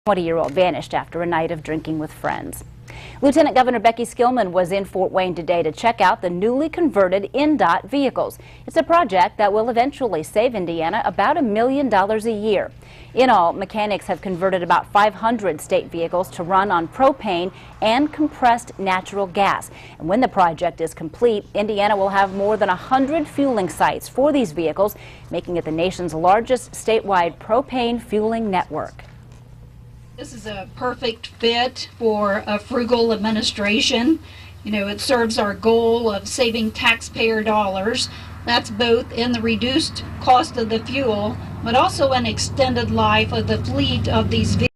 20-year-old vanished after a night of drinking with friends. Lieutenant Governor Becky Skillman was in Fort Wayne today to check out the newly converted INDOT vehicles. It's a project that will eventually save Indiana about $1 million a year. In all, mechanics have converted about 500 state vehicles to run on propane and compressed natural gas. And when the project is complete, Indiana will have more than 100 fueling sites for these vehicles, making it the nation's largest statewide propane fueling network. This is a perfect fit for a frugal administration. You know, it serves our goal of saving taxpayer dollars. That's both in the reduced cost of the fuel, but also an extended life of the fleet of these vehicles.